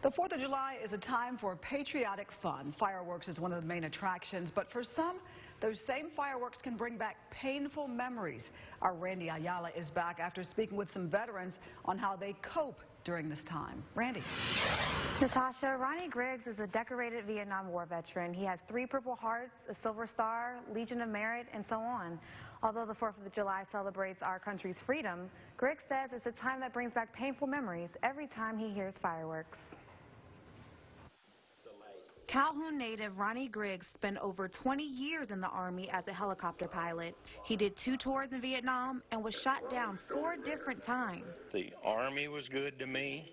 The 4th of July is a time for patriotic fun. Fireworks is one of the main attractions, but for some, those same fireworks can bring back painful memories. Our Randy Ayala is back after speaking with some veterans on how they cope during this time. Randy. Natasha, Ronnie Griggs is a decorated Vietnam War veteran. He has 3 Purple Hearts, a Silver Star, Legion of Merit, and so on. Although the 4th of July celebrates our country's freedom, Griggs says it's a time that brings back painful memories every time he hears fireworks. Calhoun native Ronnie Griggs spent over 20 years in the Army as a helicopter pilot. He did 2 tours in Vietnam and was shot down 4 different times. The Army was good to me.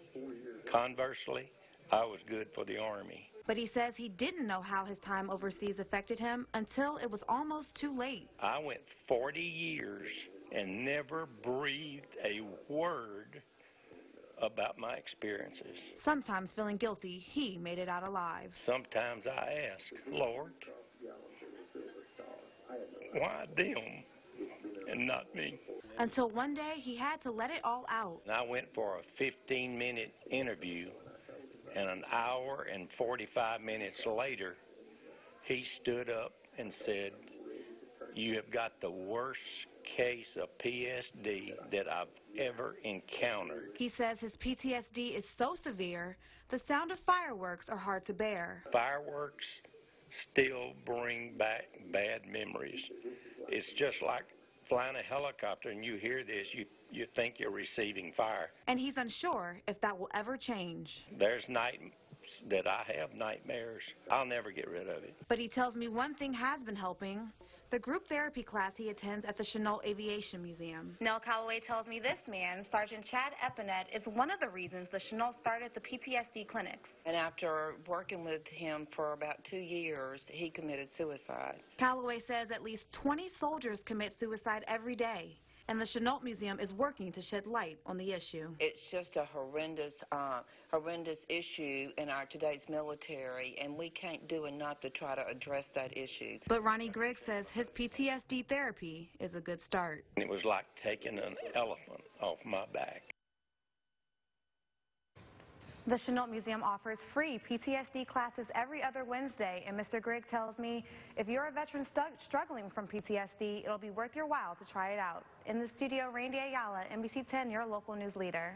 Conversely, I was good for the Army. But he says he didn't know how his time overseas affected him until it was almost too late. I went 40 years and never breathed a word about my experiences. Sometimes feeling guilty, he made it out alive. Sometimes I ask, Lord, why them and not me? Until one day he had to let it all out. And I went for a 15-minute interview, and an hour and 45 minutes later, he stood up and said, "You have got the worst case of PTSD that I've ever encountered." He says his PTSD is so severe, the sound of fireworks are hard to bear. Fireworks still bring back bad memories. It's just like flying a helicopter and you hear this, you think you're receiving fire. And he's unsure if that will ever change. There's nights that I have nightmares. I'll never get rid of it. But he tells me one thing has been helping: the group therapy class he attends at the Chenault Aviation Museum. Nell Calloway tells me this man, Sergeant Chad Epinet, is one of the reasons the Chenault started the PTSD clinics. And after working with him for about 2 years, he committed suicide. Calloway says at least 20 soldiers commit suicide every day, and the Chenault Museum is working to shed light on the issue. It's just a horrendous issue in our today's military, and we can't do enough to try to address that issue. But Ronnie Griggs says his PTSD therapy is a good start. It was like taking an elephant off my back. The Chenault Museum offers free PTSD classes every other Wednesday, and Mr. Griggs tells me if you're a veteran struggling from PTSD, it'll be worth your while to try it out. In the studio, Randy Ayala, NBC 10, your local news leader.